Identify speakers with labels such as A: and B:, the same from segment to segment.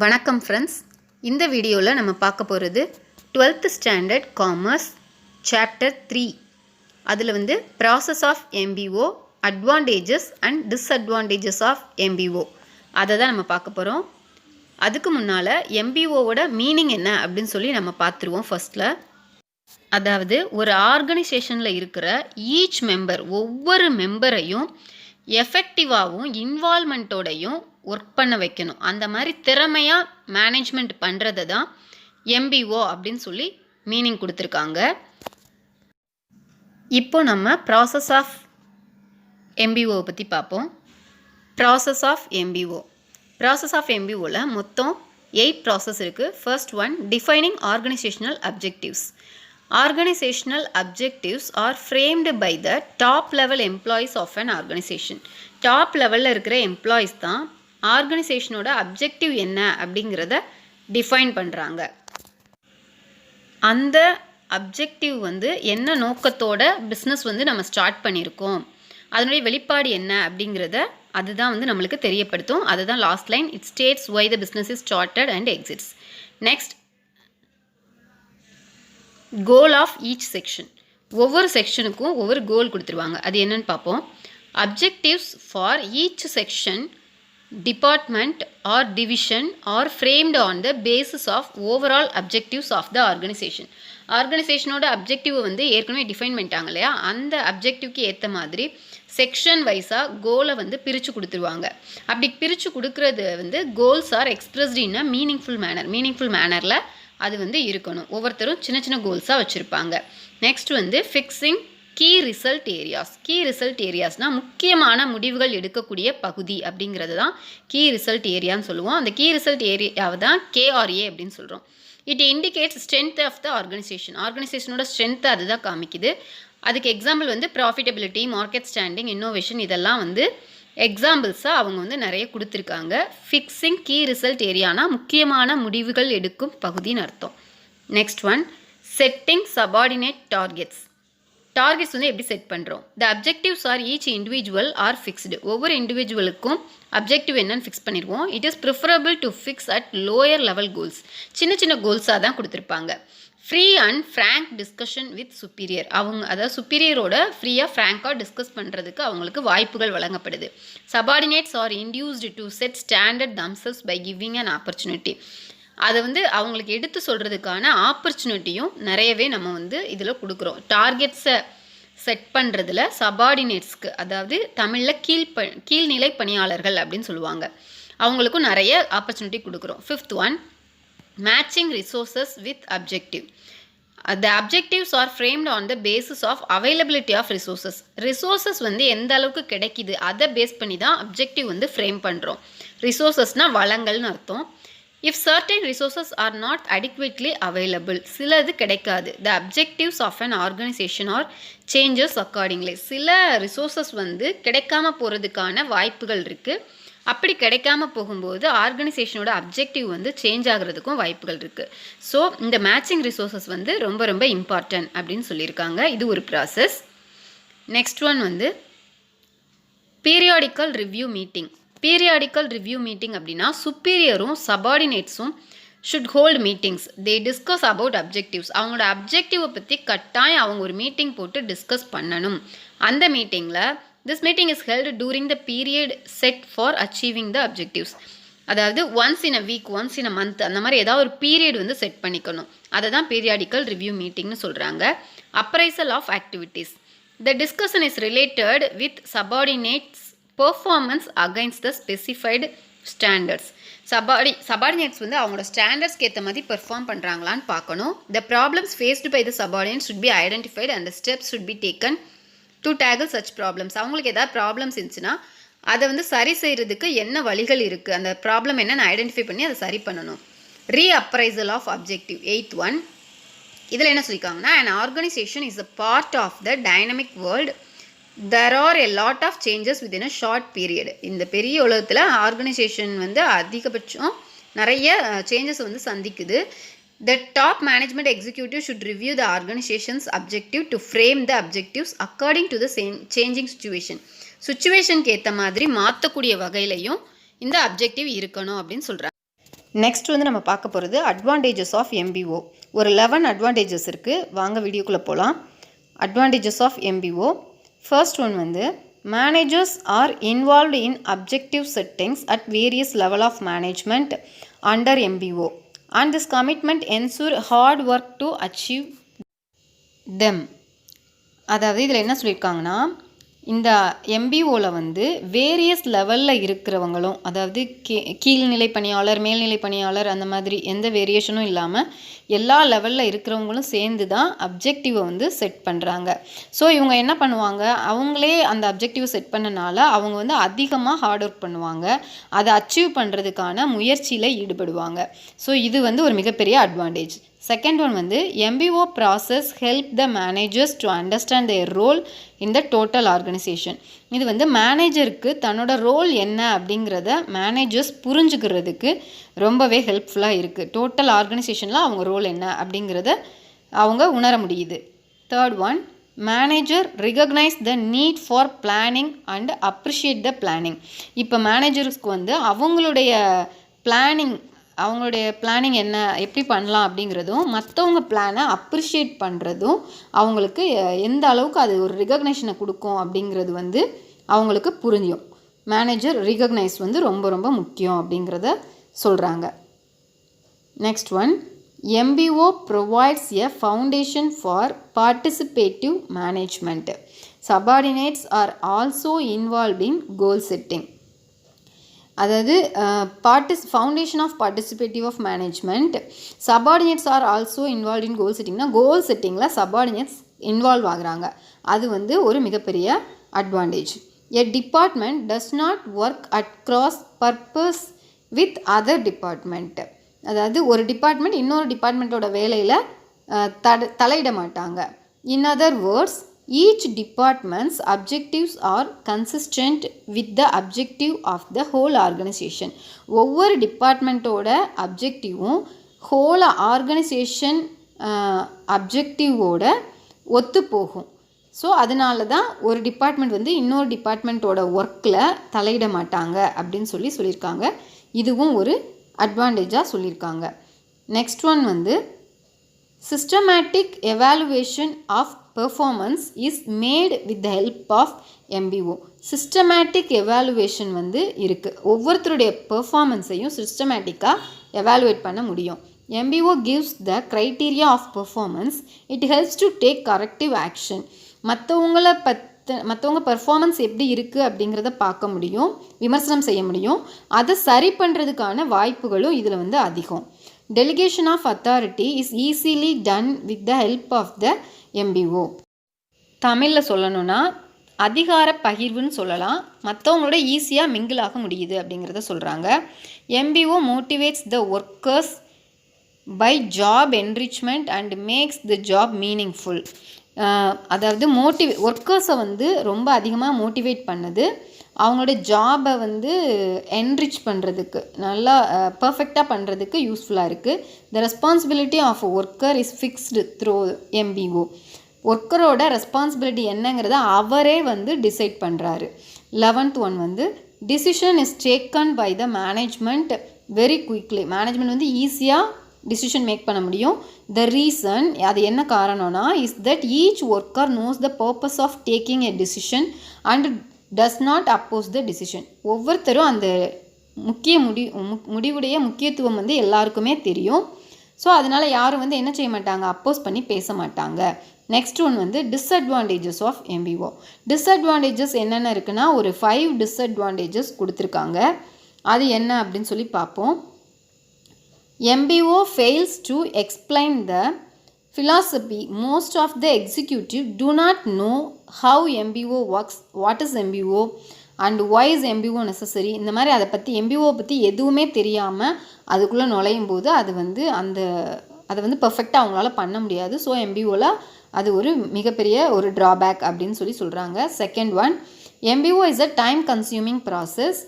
A: வணக்கம் ஃப்ரெண்ட்ஸ். இந்த வீடியோவில் நம்ம பார்க்க போகிறது 12th ஸ்டாண்டர்ட் காமர்ஸ் சாப்டர் 3. அதில் வந்து process of MBO, advantages and disadvantages of MBO அதை தான் நம்ம பார்க்க போகிறோம். அதுக்கு முன்னால் MBOவோட மீனிங் என்ன அப்படின்னு சொல்லி நம்ம பார்த்துருவோம். ஃபர்ஸ்ட்டில் அதாவது ஒரு ஆர்கனைசேஷனில் இருக்கிற ஈச் மெம்பர், ஒவ்வொரு மெம்பரையும் எஃபெக்டிவாகவும் இன்வால்மெண்ட்டோடையும் ஒர்க் பண்ண வைக்கணும். அந்த மாதிரி திறமையாக மேனேஜ்மெண்ட் பண்ணுறது தான் MBO அப்படின்னு சொல்லி மீனிங் கொடுத்துருக்காங்க. இப்போ நம்ம ப்ராசஸ் ஆஃப் MBO பற்றி பார்ப்போம். ப்ராசஸ் ஆஃப் MBOவில் மொத்தம் 8 ப்ராசஸ் இருக்குது. First one, defining organizational objectives. Organizational objectives are framed by the top level employees of an organization. Top லெவலில் இருக்கிற எம்ப்ளாயீஸ் தான் ஆர்கனைசேஷனோட அப்ஜெக்டிவ் என்ன அப்படிங்கிறத டிஃபைன் பண்ணுறாங்க. அந்த அப்ஜெக்டிவ் வந்து என்ன நோக்கத்தோட பிஸ்னஸ் வந்து நம்ம ஸ்டார்ட் பண்ணியிருக்கோம், அதனுடைய வெளிப்பாடு என்ன அப்படிங்கிறத அதுதான் வந்து நம்மளுக்கு தெரியப்படுத்தும். அதுதான் last line. It states why the business is started and exits. Next, goal of each section. ஒவ்வொரு செக்ஷனுக்கும் ஒவ்வொரு கோல் கொடுத்துருவாங்க. அது என்னன்னு பார்ப்போம். Objectives for each section, department or division are framed on the basis of overall objectives of the organisation. ஆர்கனைசேஷனோட objective வந்து ஏற்கனவே டிஃபைன் பண்ணிட்டாங்க இல்லையா, அந்த அப்ஜெக்டிவ்க்கு ஏற்ற மாதிரி செக்ஷன் வைஸாக கோலை வந்து பிரித்து கொடுத்துருவாங்க. அப்படி பிரித்து கொடுக்குறது வந்து goals are expressed in a meaningful மேனரில் அது வந்து இருக்கணும். ஒவ்வொருத்தரும் சின்ன சின்ன கோல்ஸாக வச்சுருப்பாங்க. நெக்ஸ்ட் வந்து ஃபிக்ஸிங் கீ ரிசல்ட் ஏரியாஸ்னால் முக்கியமான முடிவுகள் எடுக்கக்கூடிய பகுதி அப்படிங்கிறது தான் கீ ரிசல்ட் ஏரியான்னு சொல்லுவோம். அந்த கீ ரிசல்ட் ஏரியாவை தான் KRA அப்படின்னு சொல்கிறோம். It indicates strength of the ஆர்கனைசேஷனோட ஸ்ட்ரென்த்தை அதுதான் காமிக்குது. அதுக்கு எக்ஸாம்பிள் வந்து ப்ராஃபிட்டபிலிட்டி, மார்க்கெட் ஸ்டாண்டிங், இன்னோவேஷன், இதெல்லாம் வந்து எக்ஸாம்பிள்ஸாக அவங்க வந்து நிறைய கொடுத்துருக்காங்க. ஃபிக்ஸிங் கீ ரிசல்ட் ஏரியானா முக்கியமான முடிவுகள் எடுக்கும் பகுதின்னு அர்த்தம். Next one, setting subordinate targets வந்து எப்படி செட் பண்ணுறோம். The objectives are each individual are fixed. ஒவ்வொரு இண்டிவிஜுவலுக்கும் அப்ஜெக்டிவ் என்னன்னு ஃபிக்ஸ் பண்ணிடுவோம். It is preferable to fix at lower level goals. சின்ன சின்ன கோல்ஸாக தான் கொடுத்துருப்பாங்க. Free and frank discussion with superior. அதாவது சுப்பீரியரோட ஃப்ரீயாக ஃப்ரேங்காக டிஸ்கஸ் பண்ணுறதுக்கு அவங்களுக்கு வாய்ப்புகள் வழங்கப்படுது. Subordinates are induced to set standard themselves by giving an opportunity. அதை வந்து அவங்களுக்கு எடுத்து சொல்கிறதுக்கான ஆப்பர்ச்சுனிட்டியும் நிறையவே நம்ம வந்து இதில் கொடுக்குறோம். டார்கெட்ஸை செட் பண்ணுறதுல சபார்டினேட்ஸ்க்கு, அதாவது தமிழில் கீழ்நிலை பணியாளர்கள் அப்படின்னு சொல்லுவாங்க, அவங்களுக்கும் நிறைய ஆப்பர்ச்சுனிட்டி கொடுக்குறோம். Fifth one, matching resources with objective. The objectives are framed on the basis of availability of resources. Resources வந்து எந்த அளவுக்கு கிடைக்கிது அதை பேஸ் பண்ணி தான் அப்ஜெக்டிவ் வந்து ஃப்ரேம் பண்ணுறோம். ரிசோர்ஸஸ்னால் வளங்கள்னு அர்த்தம். If certain resources are not adequately available, சிலது கிடைக்காது. The objectives of an organization are changes accordingly. சில ரிசோர்ஸஸ் வந்து கிடைக்காம போகிறதுக்கான வாய்ப்புகள் இருக்குது. அப்படி கிடைக்காம போகும்போது ஆர்கனைசேஷனோட அப்ஜெக்டிவ் வந்து சேஞ்ச் ஆகிறதுக்கும் வாய்ப்புகள் இருக்குது. ஸோ இந்த மேட்சிங் ரிசோர்ஸஸ் வந்து ரொம்ப ரொம்ப இம்பார்ட்டன்ட் அப்படின்னு சொல்லியிருக்காங்க. இது ஒரு ப்ராசஸ். நெக்ஸ்ட் ஒன் வந்து பீரியாடிக்கல் ரிவ்யூ மீட்டிங் அப்படின்னா சுப்பீரியரும் சபார்டினேட்ஸும் should hold meetings. They discuss about objectives. அவங்களோட அப்ஜெக்டிவை பற்றி கட்டாயம் அவங்க ஒரு மீட்டிங் போட்டு டிஸ்கஸ் பண்ணணும். அந்த மீட்டிங்கில் this meeting is held during the period set for achieving the objectives. அதாவது once in a week, once in a month, அந்த மாதிரி ஏதாவது ஒரு பீரியட் வந்து செட் பண்ணிக்கணும். அதை தான் பீரியாடிக்கல் ரிவ்யூ மீட்டிங்னு சொல்கிறாங்க. Appraisal of activities. The discussion is related with subordinates performance against the specified standards. Subordinates வந்து அவங்களோட ஸ்டாண்டர்ட்ஸ்க்கு ஏற்ற மாதிரி பெர்ஃபார்ம் பண்ணுறாங்களான்னு பார்க்கணும். The problems faced by the subordinates should be identified and the steps should be taken to tackle such problems. அவங்களுக்கு ஏதாவது problems இருந்துச்சுன்னா அதை வந்து சரி செய்கிறதுக்கு என்ன வழிகள் இருக்குது, அந்த ப்ராப்ளம் என்னன்னு ஐடென்டிஃபை பண்ணி அதை சரி பண்ணணும். ரீஅப்ரைசல் ஆஃப் அப்ஜெக்டிவ். 8th ஒன், இதில் என்ன சொல்லியிருக்காங்கன்னா, an organization is a part of the dynamic world. There are a lot of changes within a short period. இந்த பெரிய உலகத்தில் ஆர்கனைசேஷன் வந்து அதிகபட்சம் நிறைய சேஞ்சஸ் வந்து சந்திக்குது. The top management executive should review the organization's objective to frame the objectives according to the changing situation. சிச்சுவேஷனுக்கு ஏற்ற மாதிரி மாற்றக்கூடிய வகையிலையும் இந்த அப்ஜெக்டிவ் இருக்கணும் அப்படின்னு சொல்கிறாங்க. நெக்ஸ்ட் வந்து நம்ம பார்க்க போகிறது அட்வான்டேஜஸ் ஆஃப் MBO. ஒரு 11 அட்வான்டேஜஸ் இருக்குது. வாங்க வீடியோக்குள்ளே போகலாம். Advantages of MBO. First one வந்து managers are involved in objective settings at various level of management under MBO and this commitment ensure hard work to achieve them. அதாவது இதில் என்ன சொல்லியிருக்காங்கன்னா, இந்த MBOவில் வந்து வேரியஸ் லெவலில் இருக்கிறவங்களும், அதாவது கீழ்நிலை பணியாளர், மேல்நிலை பணியாளர், அந்த மாதிரி எந்த வேரியேஷனும் இல்லாமல் எல்லா லெவலில் இருக்கிறவங்களும் சேர்ந்து தான் அப்ஜெக்டிவை வந்து செட் பண்ணுறாங்க. ஸோ இவங்க என்ன பண்ணுவாங்க, அவங்களே அந்த அப்ஜெக்டிவை செட் பண்ணனால அவங்க வந்து அதிகமாக ஹார்ட் ஒர்க் பண்ணுவாங்க, அதை அச்சீவ் பண்ணுறதுக்கான முயற்சியில் ஈடுபடுவாங்க. ஸோ இது வந்து ஒரு மிகப்பெரிய அட்வான்டேஜ். செகண்ட் ஒன் வந்து MBO process help the managers to understand their role in the total organization. இது வந்து மேனேஜருக்கு தன்னோட ரோல் என்ன அப்படிங்கிறத மேனேஜர்ஸ் புரிஞ்சுக்கிறதுக்கு ரொம்பவே ஹெல்ப்ஃபுல்லாக இருக்குது. டோட்டல் ஆர்கனைசேஷனில் அவங்க ரோல் என்ன அப்படிங்கிறத அவங்க உணர முடியுது. Third one, manager recognise the need for planning and appreciate the planning. இப்போ மேனேஜர்ஸ்க்கு வந்து அவங்களுடைய பிளானிங் என்ன, எப்படி பண்ணலாம் அப்படிங்கிறதும், மற்றவங்க பிளானை அப்ரிஷியேட் பண்ணுறதும் அவங்களுக்கு எந்த அளவுக்கு அது ஒரு ரிகக்னேஷனை கொடுக்கும் அப்படிங்கிறது வந்து அவங்களுக்கு புரியும். மேனேஜர் ரிகக்னைஸ் வந்து ரொம்ப ரொம்ப முக்கியம் அப்படிங்கிறத சொல்கிறாங்க. Next one, MBO provides a foundation for participative management. Subordinates are also involve in goal setting. அதாவது foundation of participative of management, subordinates are also involve in goal செட்டிங்னா கோல் செட்டிங்கில் சபார்டினேட்ஸ் இன்வால்வ் ஆகுறாங்க. அது வந்து ஒரு மிகப்பெரிய advantage. A department does not work at cross purpose with other department. அதாவது ஒரு டிபார்ட்மெண்ட் இன்னொரு டிபார்ட்மெண்ட்டோட வேலையில் தலையிட மாட்டாங்க. In other words, each department's objectives are consistent with the objective of the whole organization. ஒவ்வொரு டிபார்ட்மெண்ட்டோட அப்ஜெக்டிவும் ஹோல் ஆர்கனைசேஷன் அப்ஜெக்டிவோட ஒத்து போகும். ஸோ அதனால தான் ஒரு டிபார்ட்மெண்ட் வந்து இன்னொரு டிபார்ட்மெண்ட்டோட ஒர்க்கில் தலையிட மாட்டாங்க அப்படின்னு சொல்லியிருக்காங்க. இதுவும் ஒரு அட்வான்டேஜாக சொல்லியிருக்காங்க. நெக்ஸ்ட் ஒன் வந்து systematic evaluation of performance is made with the help of MBO. systematic evaluation வந்து இருக்குது. ஒவ்வொருத்தருடைய பெர்ஃபார்மன்ஸையும் சிஸ்டமேட்டிக்காக எவாலுவேட் பண்ண முடியும். MBO gives the criteria of performance. It helps to take corrective action. மற்றவங்க பெர்ஃபார்மன்ஸ் எப்படி இருக்குது அப்படிங்கிறத பார்க்க முடியும், விமர்சனம் செய்ய முடியும். அதை சரி பண்ணுறதுக்கான வாய்ப்புகளும் இதில் வந்து அதிகம். Delegation of authority is easily done with the help of the MBO. தமிழில் சொல்லணும்னா அதிகார பகிர்வுன்னு சொல்லலாம். மற்றவங்களோட ஈஸியாக மிங்கிள் ஆக முடியுது அப்படிங்கிறத சொல்கிறாங்க. MBO motivates the workers by job enrichment and makes the job meaningful. அதாவது ஒர்க்கர்ஸை வந்து ரொம்ப அதிகமாக மோட்டிவேட் பண்ணுது, அவங்களோட ஜாபை வந்து என்ரிச் பண்ணுறதுக்கு, நல்லா பர்ஃபெக்டாக பண்ணுறதுக்கு யூஸ்ஃபுல்லாக இருக்குது. The responsibility of worker is fixed through MBO. ஒர்க்கரோட ரெஸ்பான்சிபிலிட்டி என்னங்கிறத அவரே வந்து டிசைட் பண்ணுறாரு. 11th ஒன் வந்து decision is taken by the management very quickly. Management வந்து ஈஸியாக டிசிஷன் மேக் பண்ண முடியும். த ரீசன், அது என்ன காரணம்னா, is that each worker knows the purpose of taking a decision and does not oppose the decision. ஒவ்வொருத்தரும் அந்த முடிவுடைய முக்கியத்துவம் வந்து எல்லாருக்குமே தெரியும். ஸோ அதனால் யாரும் வந்து என்ன செய்ய மாட்டாங்க, அப்போஸ் பண்ணி பேச மாட்டாங்க. நெக்ஸ்ட் ஒன் வந்து டிஸ்அட்வான்டேஜஸ் ஆஃப் MBO. டிஸ்அட்வான்டேஜஸ் என்னென்ன இருக்குன்னா, ஒரு 5 டிஸ்அட்வான்டேஜஸ் கொடுத்துருக்காங்க. அது என்ன அப்படின்னு சொல்லி பார்ப்போம். MBO fails to explain the philosophy. Most of the executive do not know how MBO works, what is MBO and why is MBO necessary. இந்த மாதிரி MBO பற்றி எதுவுமே தெரியாமல் அதுக்குள்ளே நுழையும் போது அதை வந்து பர்ஃபெக்டாக அவங்களால பண்ண முடியாது. ஸோ MBOவில் அது ஒரு மிகப்பெரிய ஒரு ட்ராபேக் அப்படின்னு சொல்கிறாங்க. Second one, MBO is a time consuming process.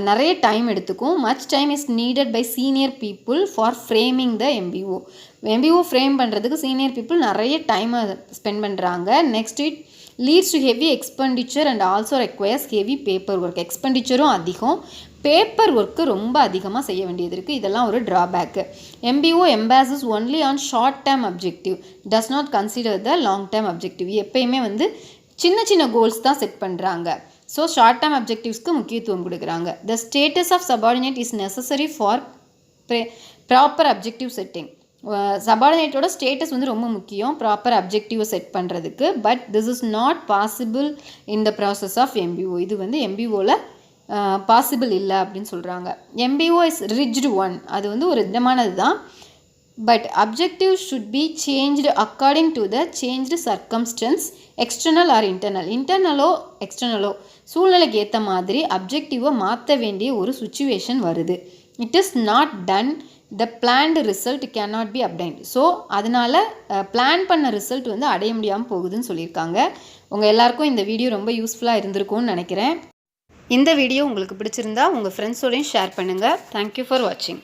A: நிறைய டைம் எடுத்துக்கும். Much time is needed by senior people for framing the MBO frame பண்ணுறதுக்கு சீனியர் பீப்புள் நிறைய டைமை ஸ்பெண்ட் பண்ணுறாங்க. Next it leads to heavy expenditure and also requires heavy paper work. எக்ஸ்பெண்டிச்சரும் அதிகம், paper work ரொம்ப அதிகமாக செய்ய வேண்டியது இருக்குது. இதெல்லாம் ஒரு drawback. MBO emphasis only on short term objective, does not consider the long term objective. எப்பயுமே வந்து சின்ன சின்ன கோல்ஸ் தான் செட் பண்ணுறாங்க. ஸோ ஷார்ட் டேர்ம் அப்ஜெக்டிவ்ஸ்க்கு முக்கியத்துவம் கொடுக்குறாங்க. The status of subordinate is necessary for proper objective setting. சபார்டினேட்டோட ஸ்டேட்டஸ் வந்து ரொம்ப முக்கியம் ப்ராப்பர் அப்ஜெக்டிவை செட் பண்ணுறதுக்கு. But this is not possible in the process of MBO. இது வந்து MBOவில் பாசிபிள் இல்லை அப்படின்னு சொல்கிறாங்க. MBO இஸ் ரிஜ்டு ஒன், அது வந்து ஒரு திடமானது தான். But objective should be changed according to the changed circumstances, external or internal. இன்டர்னலோ எக்ஸ்டர்னலோ சூழ்நிலைக்கு ஏற்ற மாதிரி அப்ஜெக்டிவை மாற்ற வேண்டிய ஒரு சுச்சுவேஷன் வருது. It is not done, the planned result cannot be obtained. So அதனால் பிளான் பண்ண ரிசல்ட் வந்து அடைய முடியாமல் போகுதுன்னு சொல்லியிருக்காங்க. உங்கள் எல்லாருக்கும் இந்த வீடியோ ரொம்ப யூஸ்ஃபுல்லாக இருந்திருக்கும்னு நினைக்கிறேன். இந்த வீடியோ உங்களுக்கு பிடிச்சிருந்தா உங்கள் ஃப்ரெண்ட்ஸோடையும் ஷேர் பண்ணுங்கள். தேங்க்யூ ஃபார் வாட்சிங்.